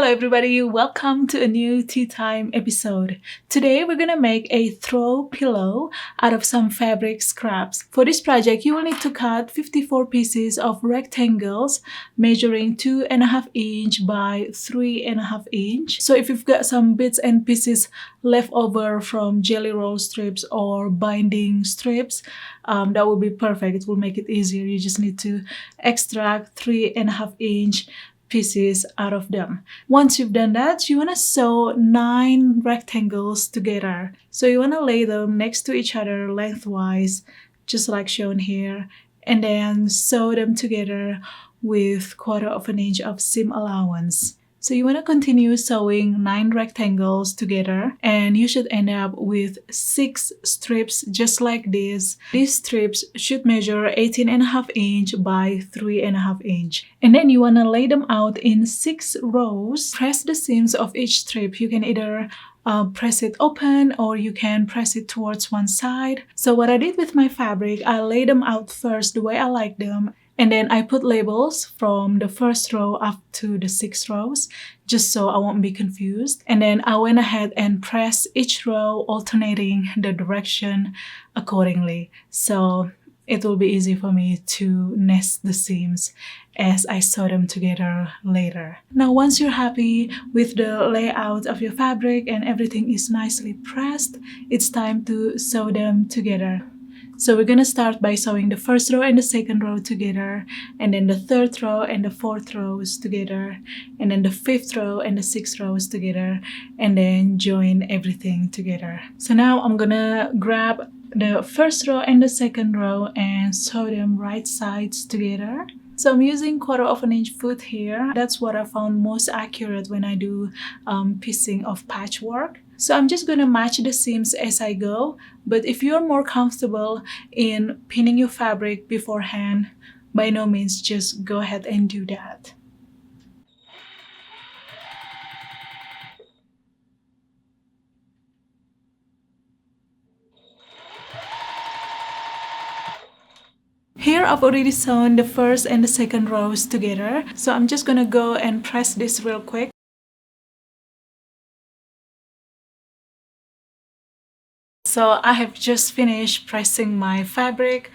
everybody, welcome to a new tea time episode. Today we're gonna make a throw pillow out of some fabric scraps. For this project you will need to cut 54 pieces of rectangles measuring 2.5 inch by 3.5 inch. So if you've got some bits and pieces left over from jelly roll strips or binding strips, that will be perfect. It will make it easier. You just need to extract 3.5 inch pieces out of them. Once you've done that, you want to sew 9 rectangles together. So you want to lay them next to each other lengthwise, just like shown here, and then sew them together with 1/4 inch of seam allowance. So you want to continue sewing 9 rectangles together, and you should end up with 6 strips just like this. These strips should measure 18.5 inch by 3.5 inch. And then you want to lay them out in 6 rows. Press the seams of each strip. You can either press it open or you can press it towards one side. So what I did with my fabric, I laid them out first the way I like them. And then I put labels from the first row up to the 6 rows, just so I won't be confused. And then I went ahead and pressed each row, alternating the direction accordingly. So it will be easy for me to nest the seams as I sew them together later. Now, once you're happy with the layout of your fabric and everything is nicely pressed, it's time to sew them together. So we're gonna start by sewing the first row and the second row together, and then the third row and the fourth rows together, and then the fifth row and the sixth rows together, and then join everything together. So now I'm gonna grab the first row and the second row and sew them right sides together. So I'm using 1/4 inch foot here. That's what I found most accurate when I do piecing of patchwork. So I'm just going to match the seams as I go, but if you're more comfortable in pinning your fabric beforehand, by no means just go ahead and do that. Here I've already sewn the first and the second rows together, so I'm just gonna go and press this real quick. So I have just finished pressing my fabric.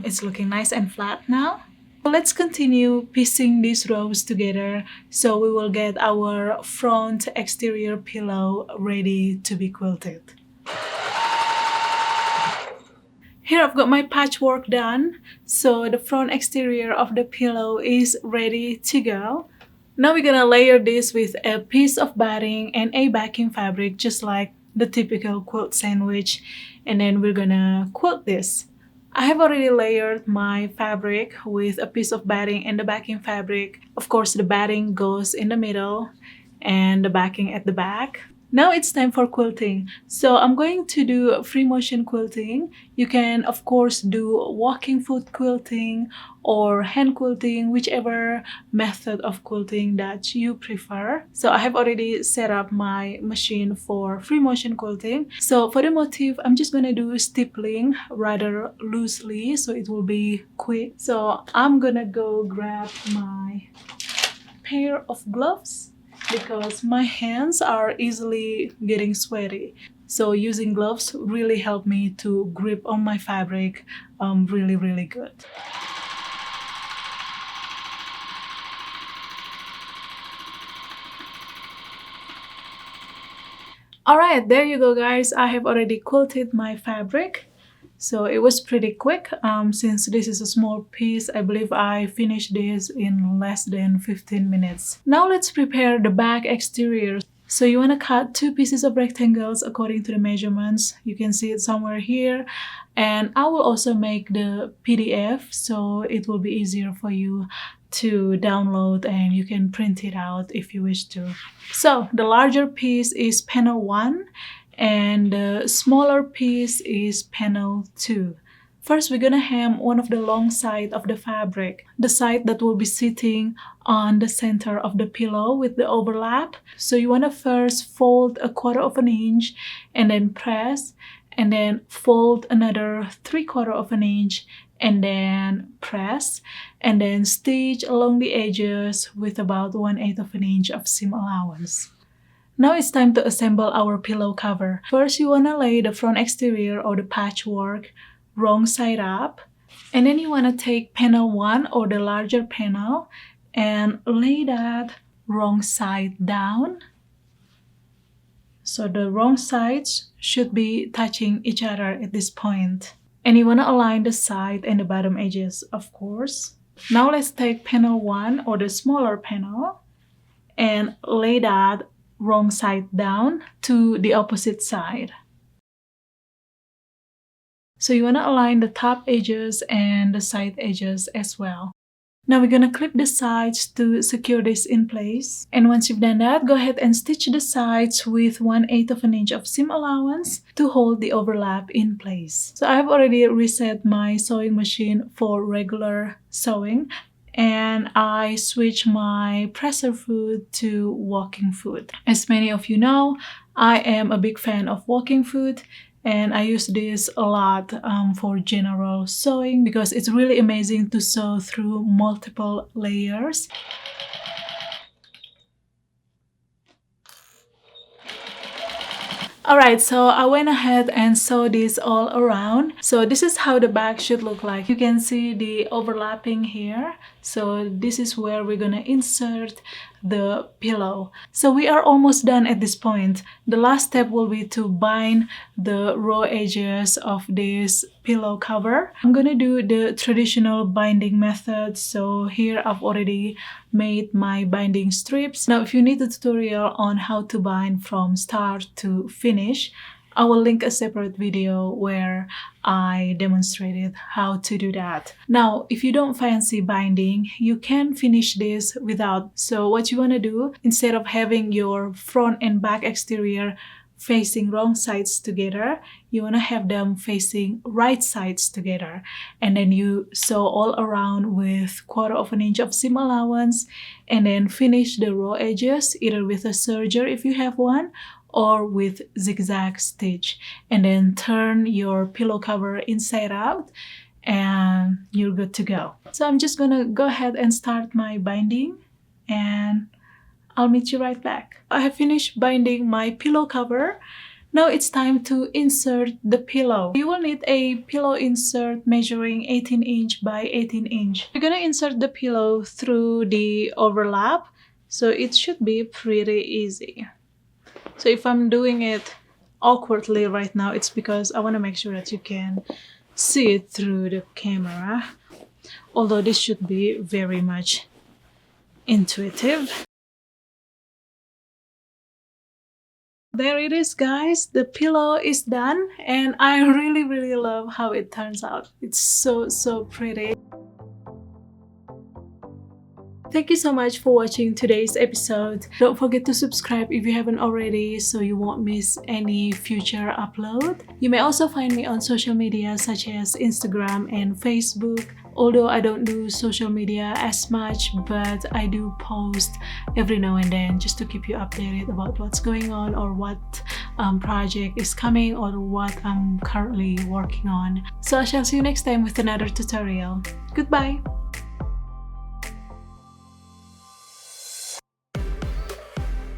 It's looking nice and flat now. Let's continue piecing these rows together so we will get our front exterior pillow ready to be quilted. Here I've got my patchwork done, so the front exterior of the pillow is ready to go. Now we're gonna layer this with a piece of batting and a backing fabric, just like the typical quilt sandwich, and then we're gonna quilt this. I have already layered my fabric with a piece of batting and the backing fabric. Of course, the batting goes in the middle and the backing at the back. Now it's time for quilting. So I'm going to do free motion quilting. You can of course do walking foot quilting or hand quilting, whichever method of quilting that you prefer. So I have already set up my machine for free motion quilting. So for the motif, I'm just gonna do stippling rather loosely so it will be quick. So I'm gonna go grab my pair of gloves, because my hands are easily getting sweaty. So using gloves really helped me to grip on my fabric really good. Alright, there you go guys. I have already quilted my fabric. So it was pretty quick. Since this is a small piece, I believe I finished this in less than 15 minutes. Now let's prepare the back exterior. So you want to cut 2 pieces of rectangles according to the measurements. You can see it somewhere here. And I will also make the PDF so it will be easier for you to download and you can print it out if you wish to. So the larger piece is panel 1. And the smaller piece is panel 2. First, we're gonna hem one of the long side of the fabric, the side that will be sitting on the center of the pillow with the overlap. So you wanna first fold 1/4 inch and then press, and then fold another 3/4 inch and then press, and then stitch along the edges with about 1/8 of an inch of seam allowance. Now it's time to assemble our pillow cover. First, you want to lay the front exterior or the patchwork wrong side up, and then you want to take panel 1 or the larger panel and lay that wrong side down. So the wrong sides should be touching each other at this point. And you want to align the side and the bottom edges, of course. Now let's take panel 1 or the smaller panel and lay that wrong side down to the opposite side. So you want to align the top edges and the side edges as well. Now we're going to clip the sides to secure this in place. And once you've done that, go ahead and stitch the sides with 1/8 of an inch of seam allowance to hold the overlap in place. So I've already reset my sewing machine for regular sewing, and I switched my presser foot to walking foot. As many of you know, I am a big fan of walking foot, and I use this a lot for general sewing because it's really amazing to sew through multiple layers. Alright, so I went ahead and sewed this all around. So this is how the back should look like. You can see the overlapping here. So this is where we're gonna insert the pillow. So we are almost done at this point. The last step will be to bind the raw edges of this pillow cover. I'm gonna do the traditional binding method. So here I've already made my binding strips. Now if you need a tutorial on how to bind from start to finish, I will link a separate video where I demonstrated how to do that. Now, if you don't fancy binding, you can finish this without. So what you want to do, instead of having your front and back exterior facing wrong sides together, you want to have them facing right sides together. And then you sew all around with 1/4 of an inch of seam allowance, and then finish the raw edges either with a serger if you have one, or with zigzag stitch, and then turn your pillow cover inside out and you're good to go. So I'm just gonna go ahead and start my binding, and I'll meet you right back. I have finished binding my pillow cover. Now it's time to insert the pillow. You will need a pillow insert measuring 18 inch by 18 inch. You're gonna insert the pillow through the overlap, so it should be pretty easy. So if I'm doing it awkwardly right now, it's because I want to make sure that you can see it through the camera. Although this should be very much intuitive. There it is, guys. The pillow is done, and I really love how it turns out. It's so pretty. Thank you so much for watching today's episode. Don't forget to subscribe if you haven't already so you won't miss any future upload. You may also find me on social media such as Instagram and Facebook. Although I don't do social media as much, but I do post every now and then just to keep you updated about what's going on or what project is coming or what I'm currently working on. So I shall see you next time with another tutorial. Goodbye!